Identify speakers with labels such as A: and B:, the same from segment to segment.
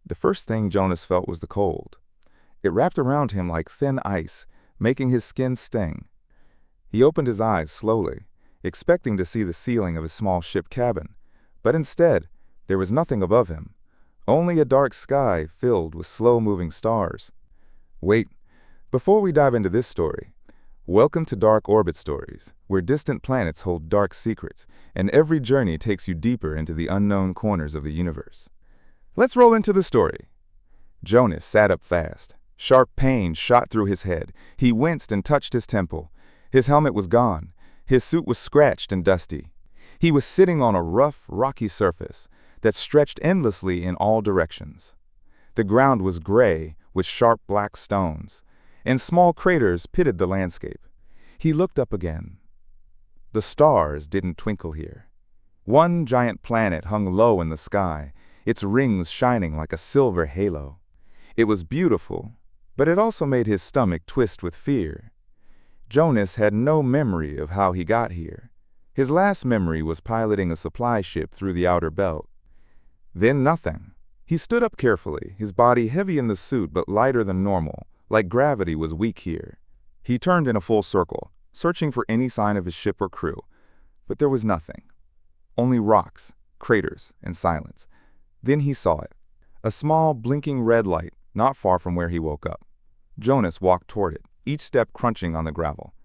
A: The first thing Jonas felt was the cold. It wrapped around him like thin ice, making his skin sting. He opened his eyes slowly, expecting to see the ceiling of his small ship cabin, but instead, there was nothing above him, only a dark sky filled with slow-moving stars. Wait, before we dive into this story, welcome to Dark Orbit Stories, where distant planets hold dark secrets, and every journey takes you deeper into the unknown corners of the universe. Let's roll into the story. Jonas sat up fast. Sharp pain shot through his head. He winced and touched his temple. His helmet was gone. His suit was scratched and dusty. He was sitting on a rough, rocky surface that stretched endlessly in all directions. The ground was gray with sharp black stones, and small craters pitted the landscape. He looked up again. The stars didn't twinkle here. One giant planet hung low in the sky, its rings shining like a silver halo. It was beautiful, but it also made his stomach twist with fear. Jonas had no memory of how he got here. His last memory was piloting a supply ship through the outer belt. Then nothing. He stood up carefully, his body heavy in the suit but lighter than normal, like gravity was weak here. He turned in a full circle, searching for any sign of his ship or crew, but there was nothing. Only rocks, craters, and silence. Then he saw it. A small, blinking red light, not far from where he woke up. Jonas walked toward it, each step crunching on the gravel.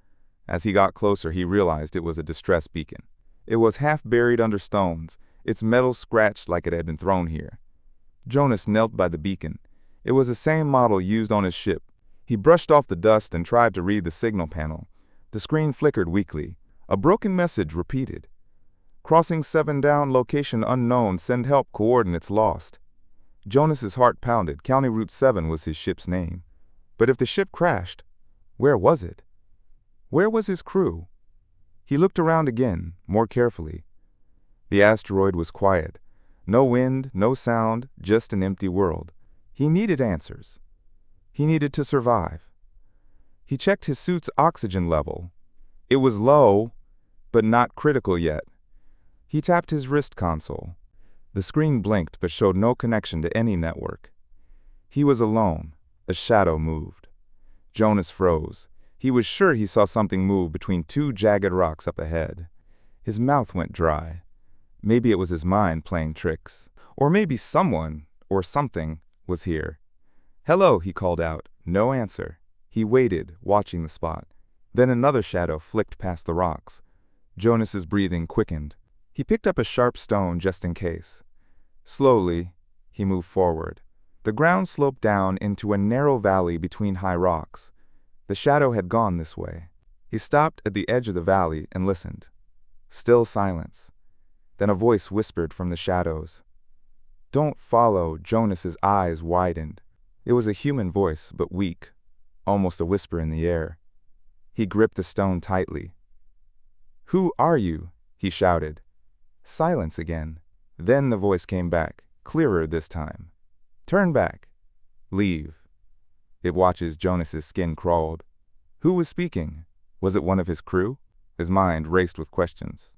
A: As he got closer, he realized it was a distress beacon. It was half buried under stones, its metal scratched like it had been thrown here. Jonas knelt by the beacon. It was the same model used on his ship. He brushed off the dust and tried to read the signal panel. The screen flickered weakly. A broken message repeated. Crossing 7 down, location unknown, send help, coordinates lost. Jonas's heart pounded. County Route 7 was his ship's name. But if the ship crashed, where was it? Where was his crew? He looked around again, more carefully. The asteroid was quiet. No wind, no sound, just an empty world. He needed answers. He needed to survive. He checked his suit's oxygen level. It was low, but not critical yet. He tapped his wrist console. The screen blinked but showed no connection to any network. He was alone. A shadow moved. Jonas froze. He was sure he saw something move between 2 jagged rocks up ahead. His mouth went dry. Maybe it was his mind playing tricks. Or maybe someone, or something, was here. "Hello," he called out. No answer. He waited, watching the spot. Then another shadow flicked past the rocks. Jonas's breathing quickened. He picked up a sharp stone just in case. Slowly, he moved forward. The ground sloped down into a narrow valley between high rocks. The shadow had gone this way. He stopped at the edge of the valley and listened. Still silence. Then a voice whispered from the shadows. "Don't follow." Jonas's eyes widened. It was a human voice, but weak, almost a whisper in the air. He gripped the stone tightly. "Who are you?" he shouted. Silence again. Then the voice came back, clearer this time. "Turn back. Leave." It watches Jonas's skin crawled. Who was speaking? Was it one of his crew? His mind raced with questions.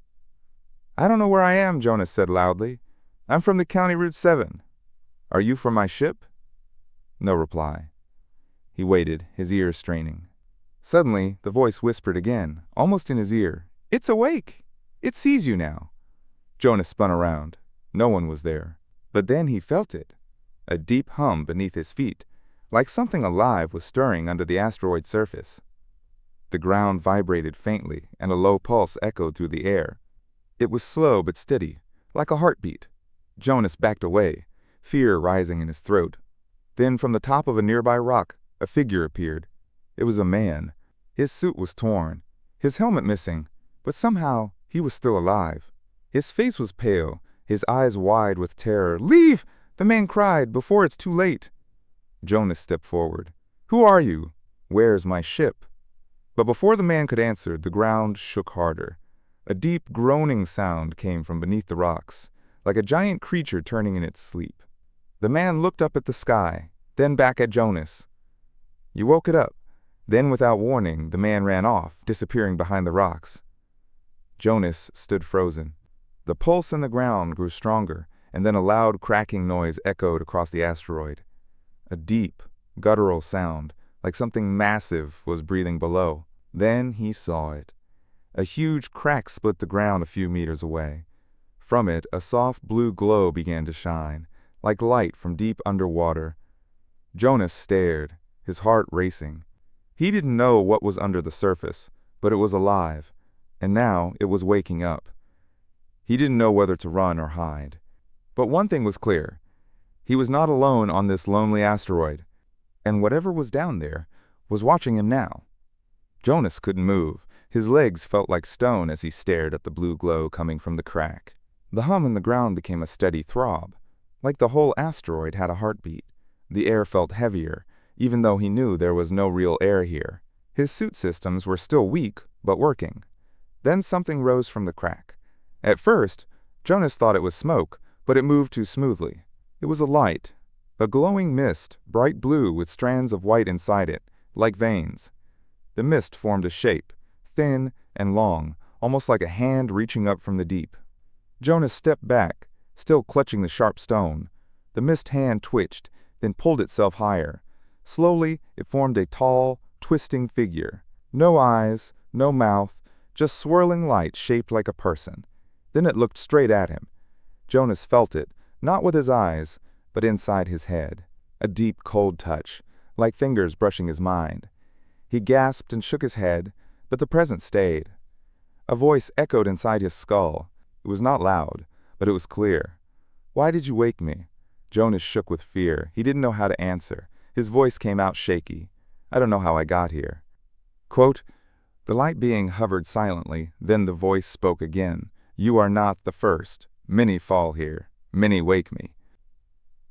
A: "I don't know where I am," Jonas said loudly. "I'm from the County Route 7. Are you from my ship?" No reply. He waited, his ears straining. Suddenly, the voice whispered again, almost in his ear. "It's awake. It sees you now." Jonas spun around. No one was there. But then he felt it. A deep hum beneath his feet, like something alive was stirring under the asteroid's surface. The ground vibrated faintly, and a low pulse echoed through the air. It was slow but steady, like a heartbeat. Jonas backed away, fear rising in his throat. Then from the top of a nearby rock, a figure appeared. It was a man. His suit was torn, his helmet missing, but somehow he was still alive. His face was pale, his eyes wide with terror. "Leave!" the man cried, "before it's too late." Jonas stepped forward. "Who are you? Where's my ship?" But before the man could answer, the ground shook harder. A deep groaning sound came from beneath the rocks, like a giant creature turning in its sleep. The man looked up at the sky, then back at Jonas. "You woke it up." Then, without warning, the man ran off, disappearing behind the rocks. Jonas stood frozen. The pulse in the ground grew stronger, and then a loud cracking noise echoed across the asteroid. A deep, guttural sound, like something massive was breathing below. Then he saw it. A huge crack split the ground a few meters away. From it, a soft blue glow began to shine, like light from deep underwater. Jonas stared, his heart racing. He didn't know what was under the surface, but it was alive, and now it was waking up. He didn't know whether to run or hide. But one thing was clear. He was not alone on this lonely asteroid, and whatever was down there was watching him now. Jonas couldn't move. His legs felt like stone as he stared at the blue glow coming from the crack. The hum in the ground became a steady throb, like the whole asteroid had a heartbeat. The air felt heavier, even though he knew there was no real air here. His suit systems were still weak, but working. Then something rose from the crack. At first, Jonas thought it was smoke, but it moved too smoothly. It was a light, a glowing mist, bright blue with strands of white inside it, like veins. The mist formed a shape, thin and long, almost like a hand reaching up from the deep. Jonas stepped back, still clutching the sharp stone. The mist hand twitched, then pulled itself higher. Slowly, it formed a tall, twisting figure. No eyes, no mouth, just swirling light shaped like a person. Then it looked straight at him. Jonas felt it, not with his eyes, but inside his head. A deep, cold touch, like fingers brushing his mind. He gasped and shook his head, but the presence stayed. A voice echoed inside his skull. It was not loud, but it was clear. "Why did you wake me?" Jonas shook with fear. He didn't know how to answer. His voice came out shaky. "I don't know how I got here." Quote, the light being hovered silently, then the voice spoke again. "You are not the first. Many fall here. Many wake me."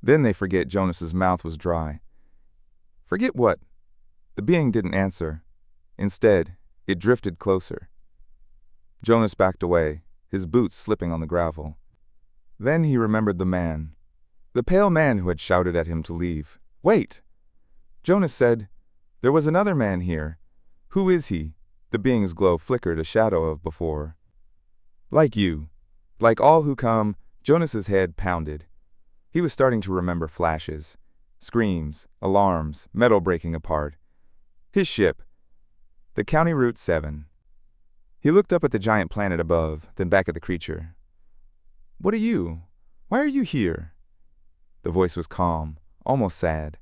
A: Then they forget Jonas's mouth was dry. "Forget what?" The being didn't answer. Instead, it drifted closer. Jonas backed away, his boots slipping on the gravel. Then he remembered the man. The pale man who had shouted at him to leave. "Wait!" Jonas said, "There was another man here. Who is he?" The being's glow flickered a shadow of before. "Like you. Like all who come." Jonas's head pounded. He was starting to remember flashes. Screams, alarms, metal breaking apart. His ship. The County Route 7. He looked up at the giant planet above, then back at the creature. "What are you? Why are you here?" The voice was calm, almost sad.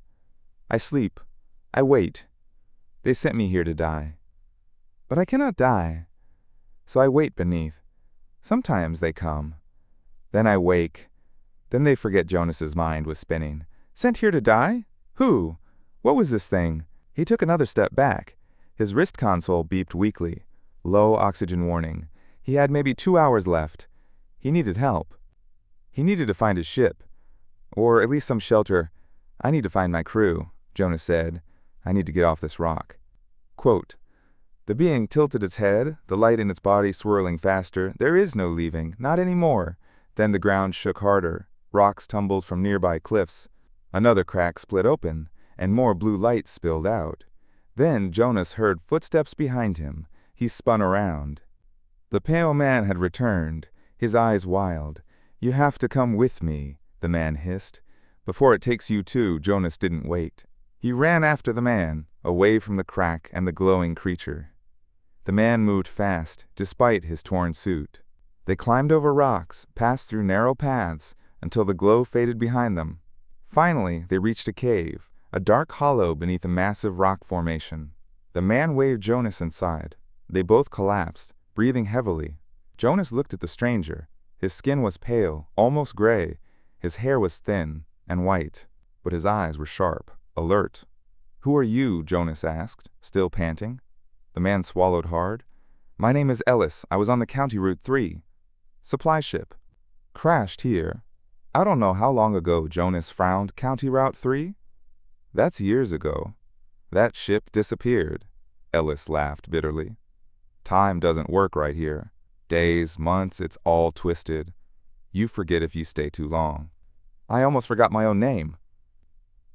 A: "I sleep. I wait. They sent me here to die. But I cannot die. So I wait beneath. Sometimes they come. Then I wake." Then they forget Jonas's mind was spinning. Sent here to die? Who? What was this thing? He took another step back. His wrist console beeped weakly. Low oxygen warning. He had maybe 2 hours left. He needed help. He needed to find his ship. Or at least some shelter. "I need to find my crew," Jonas said. "I need to get off this rock." Quote, the being tilted its head, the light in its body swirling faster. "There is no leaving, not anymore." Then the ground shook harder. Rocks tumbled from nearby cliffs. Another crack split open, and more blue light spilled out. Then Jonas heard footsteps behind him. He spun around. The pale man had returned, his eyes wild. "You have to come with me," the man hissed. "Before it takes you too." Jonas didn't wait. He ran after the man, away from the crack and the glowing creature. The man moved fast, despite his torn suit. They climbed over rocks, passed through narrow paths, until the glow faded behind them. Finally, they reached a cave, a dark hollow beneath a massive rock formation. The man waved Jonas inside. They both collapsed, breathing heavily. Jonas looked at the stranger. His skin was pale, almost gray. His hair was thin and white, but his eyes were sharp, alert. "Who are you?" Jonas asked, still panting. The man swallowed hard. "My name is Ellis. I was on the County Route 3. Supply ship. Crashed here. I don't know how long ago." Jonas frowned. "County Route 3? That's years ago. That ship disappeared." Ellis laughed bitterly. "Time doesn't work right here. Days, months, it's all twisted. You forget if you stay too long." "I almost forgot my own name."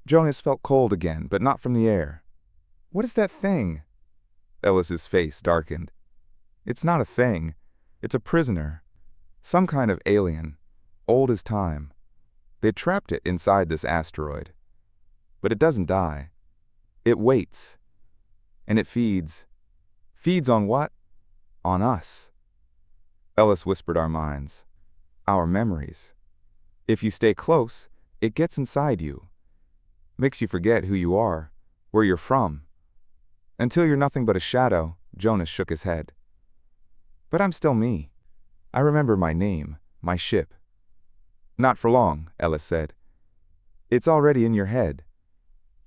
A: Jonas felt cold again, but not from the air. "What is that thing?" Ellis's face darkened. "It's not a thing. It's a prisoner. Some kind of alien. Old as time. They trapped it inside this asteroid. But it doesn't die. It waits. And it feeds. Feeds on what? On us. Ellis whispered our minds. Our memories. If you stay close, it gets inside you. Makes you forget who you are, where you're from. Until you're nothing but a shadow, Jonas shook his head. But I'm still me. I remember my name, my ship. Not for long, Ellis said. It's already in your head.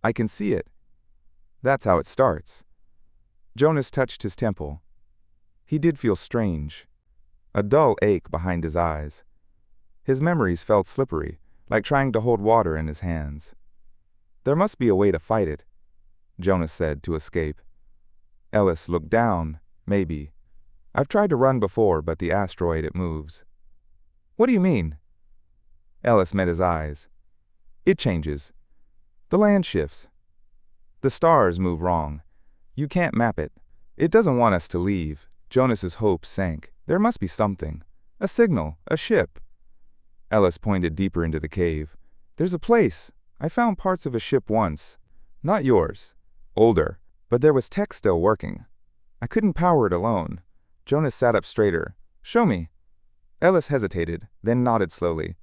A: I can see it. That's how it starts. Jonas touched his temple. He did feel strange. A dull ache behind his eyes. His memories felt slippery, like trying to hold water in his hands. There must be a way to fight it, Jonas said to escape. Ellis looked down, maybe. I've tried to run before, but the asteroid, it moves. What do you mean? Ellis met his eyes. It changes. The land shifts. The stars move wrong. You can't map it. It doesn't want us to leave. Jonas's hopes sank. There must be something. A signal, a ship. Ellis pointed deeper into the cave. There's a place. I found parts of a ship once. Not yours. Older. But there was tech still working. I couldn't power it alone. Jonas sat up straighter. Show me. Ellis hesitated, then nodded slowly.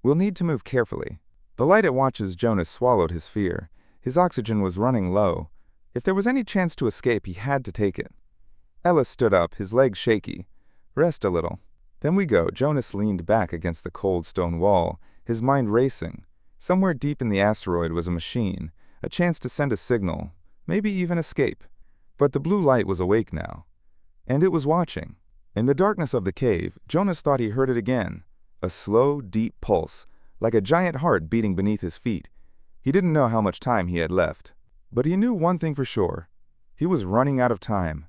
A: We'll need to move carefully. The light at watches Jonas swallowed his fear. His oxygen was running low. If there was any chance to escape, he had to take it. Ellis stood up, his legs shaky. Rest a little. Then we go. Jonas leaned back against the cold stone wall, his mind racing. Somewhere deep in the asteroid was a machine, a chance to send a signal, maybe even escape. But the blue light was awake now. And it was watching. In the darkness of the cave, Jonas thought he heard it again. A slow, deep pulse, like a giant heart beating beneath his feet. He didn't know how much time he had left. But he knew one thing for sure. He was running out of time.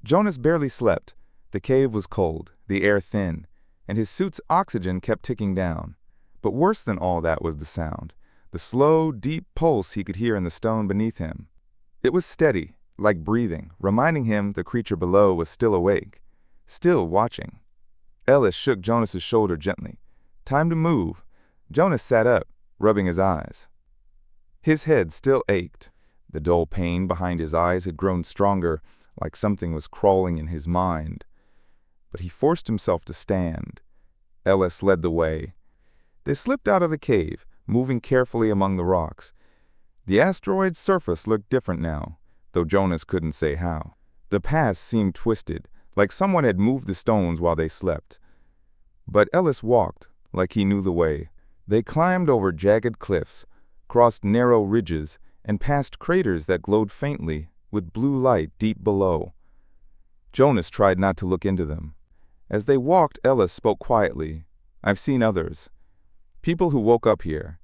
A: Jonas barely slept. The cave was cold, the air thin, and his suit's oxygen kept ticking down. But worse than all that was the sound. The slow, deep pulse he could hear in the stone beneath him. It was steady, like breathing, reminding him the creature below was still awake, still watching. Ellis shook Jonas's shoulder gently. Time to move. Jonas sat up, rubbing his eyes. His head still ached. The dull pain behind his eyes had grown stronger, like something was crawling in his mind. But he forced himself to stand. Ellis led the way. They slipped out of the cave, moving carefully among the rocks. The asteroid's surface looked different now, though Jonas couldn't say how. The paths seemed twisted, like someone had moved the stones while they slept. But Ellis walked, like he knew the way. They climbed over jagged cliffs, crossed narrow ridges, and past craters that glowed faintly, with blue light deep below. Jonas tried not to look into them. As they walked, Ellis spoke quietly. I've seen others. People who woke up here.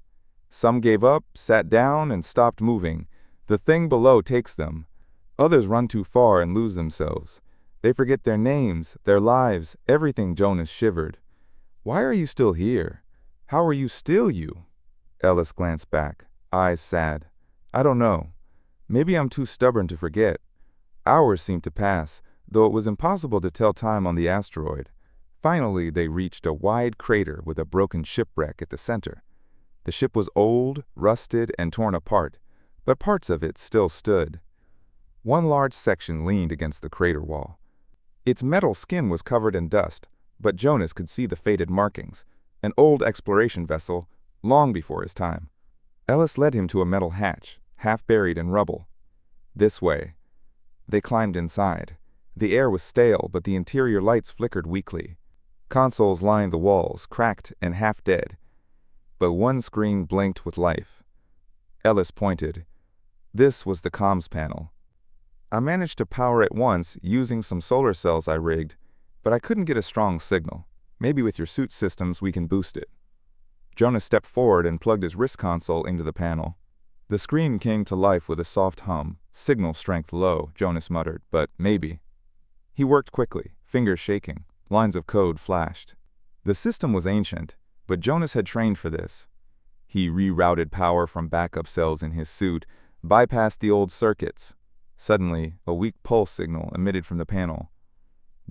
A: Some gave up, sat down, and stopped moving. The thing below takes them. Others run too far and lose themselves. They forget their names, their lives, everything. Jonas shivered. Why are you still here? How are you still you? Ellis glanced back, eyes sad. I don't know. Maybe I'm too stubborn to forget. Hours seemed to pass, though it was impossible to tell time on the asteroid. Finally, they reached a wide crater with a broken shipwreck at the center. The ship was old, rusted, and torn apart, but parts of it still stood. One large section leaned against the crater wall. Its metal skin was covered in dust, but Jonas could see the faded markings, an old exploration vessel, long before his time. Ellis led him to a metal hatch, half buried in rubble. This way. They climbed inside. The air was stale, but the interior lights flickered weakly. Consoles lined the walls, cracked and half dead. But one screen blinked with life. Ellis pointed. This was the comms panel. I managed to power it once using some solar cells I rigged, but I couldn't get a strong signal. Maybe with your suit systems we can boost it. Jonas stepped forward and plugged his wrist console into the panel. The screen came to life with a soft hum. Signal strength low, Jonas muttered, but maybe. He worked quickly, fingers shaking. Lines of code flashed. The system was ancient, but Jonas had trained for this. He rerouted power from backup cells in his suit, bypassed the old circuits. Suddenly, a weak pulse signal emitted from the panel.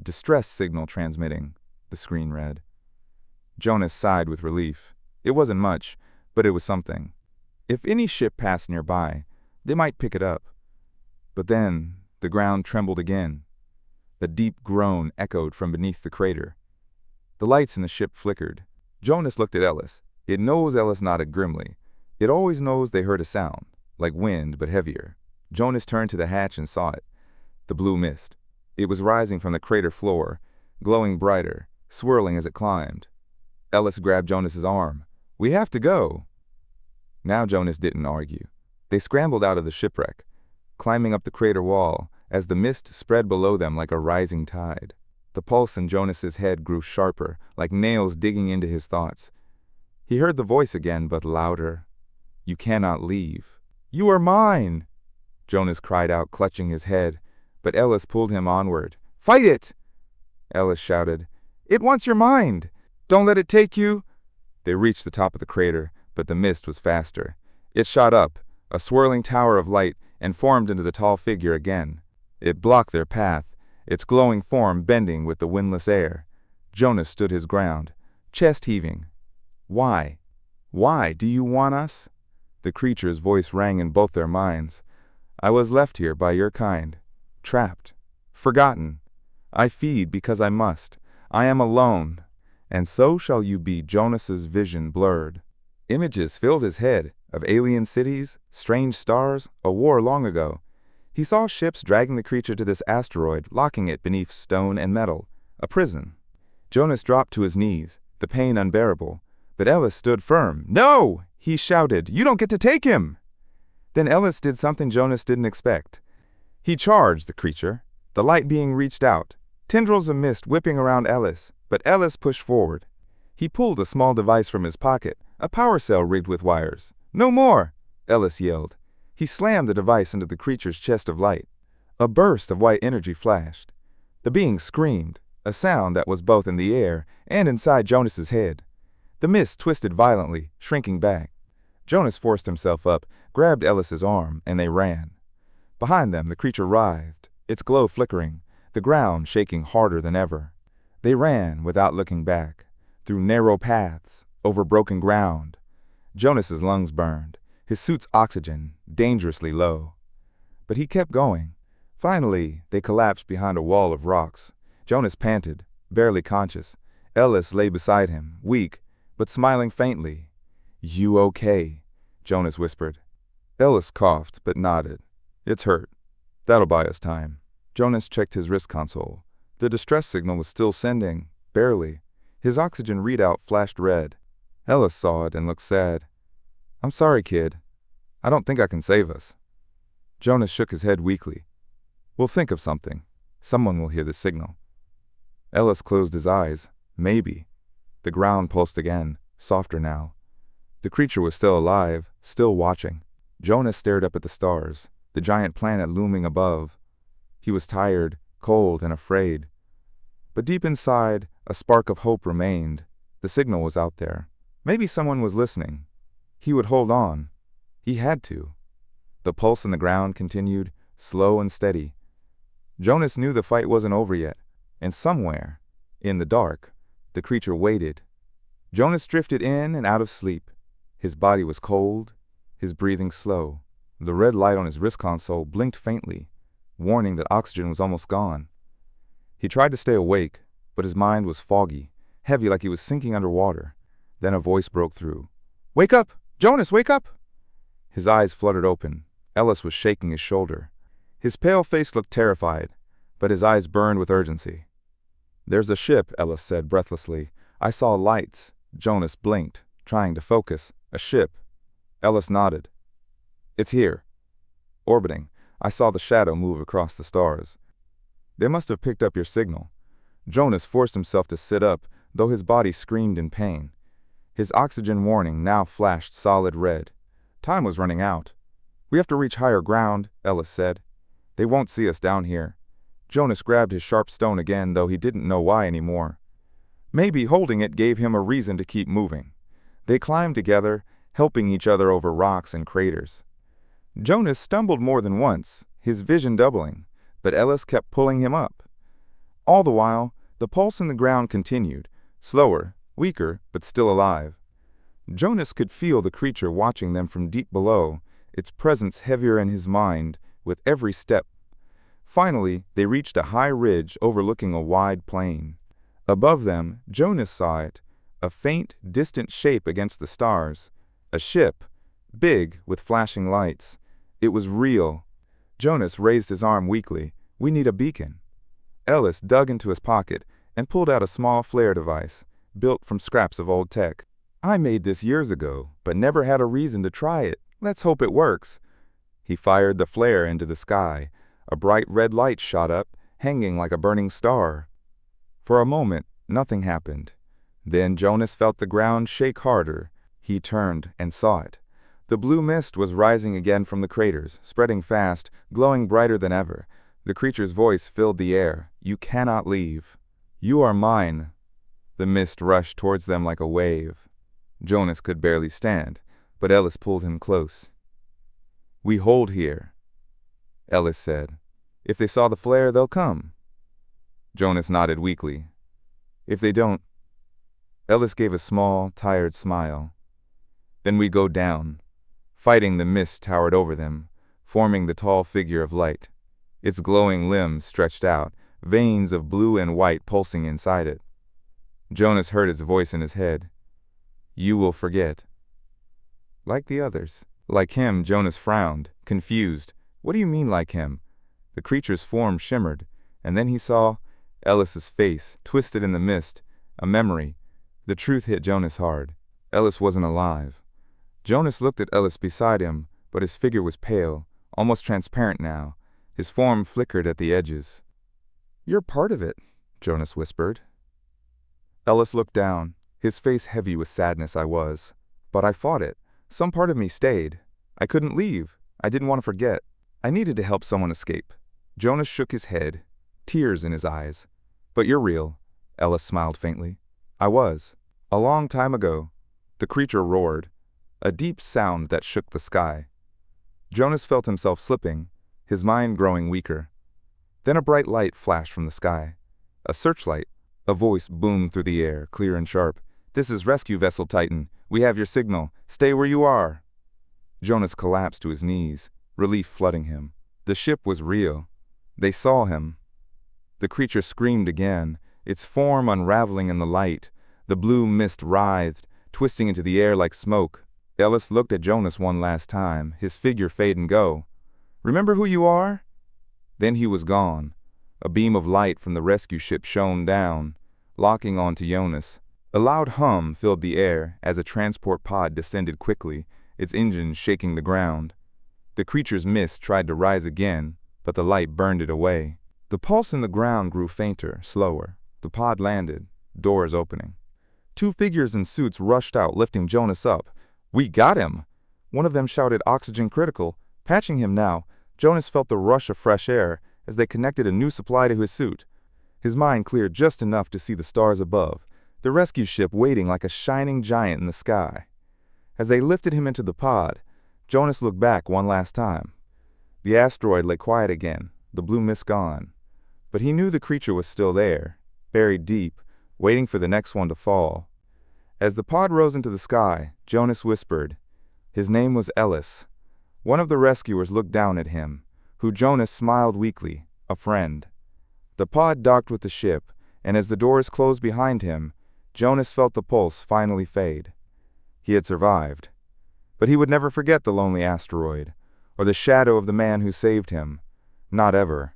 A: Distress signal transmitting, the screen read. Jonas sighed with relief. It wasn't much, but it was something. If any ship passed nearby, they might pick it up. But then, the ground trembled again. A deep groan echoed from beneath the crater. The lights in the ship flickered. Jonas looked at Ellis. It knows Ellis nodded grimly. It always knows they heard a sound, like wind but heavier. Jonas turned to the hatch and saw it. The blue mist. It was rising from the crater floor, glowing brighter, swirling as it climbed. Ellis grabbed Jonas's arm. "We have to go." Now Jonas didn't argue. They scrambled out of the shipwreck, climbing up the crater wall as the mist spread below them like a rising tide. The pulse in Jonas's head grew sharper, like nails digging into his thoughts. He heard the voice again, but louder. "You cannot leave." "You are mine!" Jonas cried out, clutching his head, but Ellis pulled him onward. "Fight it!" Ellis shouted. "It wants your mind! Don't let it take you!" They reached the top of the crater, but the mist was faster. It shot up, a swirling tower of light, and formed into the tall figure again. It blocked their path, its glowing form bending with the windless air. Jonas stood his ground, chest heaving. "Why? Why do you want us?" The creature's voice rang in both their minds. "I was left here by your kind, trapped, forgotten. I feed because I must. I am alone. And so shall you be." Jonas's vision blurred. Images filled his head of alien cities, strange stars, a war long ago. He saw ships dragging the creature to this asteroid, locking it beneath stone and metal, a prison. Jonas dropped to his knees, the pain unbearable, but Ellis stood firm. "No!" he shouted. "You don't get to take him!" Then Ellis did something Jonas didn't expect. He charged the creature, the light being reached out, tendrils of mist whipping around Ellis, but Ellis pushed forward. He pulled a small device from his pocket, a power cell rigged with wires. "No more!" Ellis yelled. He slammed the device into the creature's chest of light. A burst of white energy flashed. The being screamed, a sound that was both in the air and inside Jonas's head. The mist twisted violently, shrinking back. Jonas forced himself up, grabbed Ellis's arm, and they ran. Behind them, the creature writhed, its glow flickering, the ground shaking harder than ever. They ran without looking back, through narrow paths, over broken ground. Jonas's lungs burned, his suit's oxygen dangerously low. But he kept going. Finally, they collapsed behind a wall of rocks. Jonas panted, barely conscious. Ellis lay beside him, weak, but smiling faintly. "You okay?" Jonas whispered. Ellis coughed, but nodded. "It's hurt. That'll buy us time." Jonas checked his wrist console. The distress signal was still sending, barely. His oxygen readout flashed red. Ellis saw it and looked sad. "I'm sorry, kid. I don't think I can save us." Jonas shook his head weakly. "We'll think of something. Someone will hear the signal." Ellis closed his eyes. Maybe. The ground pulsed again, softer now. The creature was still alive, still watching. Jonas stared up at the stars, the giant planet looming above. He was tired, cold, and afraid. But deep inside, a spark of hope remained. The signal was out there. Maybe someone was listening. He would hold on. He had to. The pulse in the ground continued, slow and steady. Jonas knew the fight wasn't over yet, and somewhere, in the dark, the creature waited. Jonas drifted in and out of sleep. His body was cold, his breathing slow. The red light on his wrist console blinked faintly, warning that oxygen was almost gone. He tried to stay awake, but his mind was foggy, heavy like he was sinking underwater. Then a voice broke through. "Wake up! Jonas, wake up!" His eyes fluttered open. Ellis was shaking his shoulder. His pale face looked terrified, but his eyes burned with urgency. "There's a ship," Ellis said breathlessly. "I saw lights." Jonas blinked, trying to focus. "A ship." Ellis nodded. "It's here. Orbiting. I saw the shadow move across the stars. They must have picked up your signal." Jonas forced himself to sit up, though his body screamed in pain. His oxygen warning now flashed solid red. Time was running out. "We have to reach higher ground," Ellis said. "They won't see us down here." Jonas grabbed his sharp stone again, though he didn't know why anymore. Maybe holding it gave him a reason to keep moving. They climbed together, helping each other over rocks and craters. Jonas stumbled more than once, his vision doubling, but Ellis kept pulling him up. All the while, the pulse in the ground continued, slower, weaker, but still alive. Jonas could feel the creature watching them from deep below, its presence heavier in his mind with every step. Finally, they reached a high ridge overlooking a wide plain. Above them, Jonas saw it, a faint, distant shape against the stars. A ship, big, with flashing lights. It was real. Jonas raised his arm weakly. "We need a beacon." Ellis dug into his pocket and pulled out a small flare device, built from scraps of old tech. "I made this years ago, but never had a reason to try it. Let's hope it works." He fired the flare into the sky. A bright red light shot up, hanging like a burning star. For a moment, nothing happened. Then Jonas felt the ground shake harder. He turned and saw it. The blue mist was rising again from the craters, spreading fast, glowing brighter than ever. The creature's voice filled the air. "You cannot leave. You are mine." The mist rushed towards them like a wave. Jonas could barely stand, but Ellis pulled him close. "We hold here," Ellis said. "If they saw the flare, they'll come." Jonas nodded weakly. "If they don't—" Ellis gave a small, tired smile. "Then we go down." Fighting, the mist towered over them, forming the tall figure of light. Its glowing limbs stretched out, veins of blue and white pulsing inside it. Jonas heard its voice in his head. "You will forget." "Like the others." Like him, Jonas frowned, confused. "What do you mean, like him?" The creature's form shimmered, and then he saw Ellis's face, twisted in the mist, a memory. The truth hit Jonas hard. Ellis wasn't alive. Jonas looked at Ellis beside him, but his figure was pale, almost transparent now. His form flickered at the edges. "You're part of it," Jonas whispered. Ellis looked down, his face heavy with sadness. "I was. But I fought it. Some part of me stayed. I couldn't leave. I didn't want to forget. I needed to help someone escape." Jonas shook his head, tears in his eyes. "But you're real," Ellis smiled faintly. "I was. A long time ago." The creature roared, a deep sound that shook the sky. Jonas felt himself slipping, his mind growing weaker. Then a bright light flashed from the sky. A searchlight. A voice boomed through the air, clear and sharp. "This is Rescue Vessel Titan. We have your signal. Stay where you are." Jonas collapsed to his knees, relief flooding him. The ship was real. They saw him. The creature screamed again, its form unraveling in the light. The blue mist writhed, twisting into the air like smoke. Ellis looked at Jonas one last time, his figure fade and go. "Remember who you are?" Then he was gone. A beam of light from the rescue ship shone down, locking onto Jonas. A loud hum filled the air as a transport pod descended quickly, its engines shaking the ground. The creature's mist tried to rise again, but the light burned it away. The pulse in the ground grew fainter, slower. The pod landed, doors opening. Two figures in suits rushed out, lifting Jonas up. "We got him!" One of them shouted, "Oxygen critical." Patching him now, Jonas felt the rush of fresh air as they connected a new supply to his suit. His mind cleared just enough to see the stars above, the rescue ship waiting like a shining giant in the sky. As they lifted him into the pod, Jonas looked back one last time. The asteroid lay quiet again, the blue mist gone. But he knew the creature was still there, buried deep, waiting for the next one to fall. As the pod rose into the sky, Jonas whispered. His name was Ellis. One of the rescuers looked down at him, who Jonas smiled weakly, a friend. The pod docked with the ship, and as the doors closed behind him, Jonas felt the pulse finally fade. He had survived. But he would never forget the lonely asteroid, or the shadow of the man who saved him. Not ever.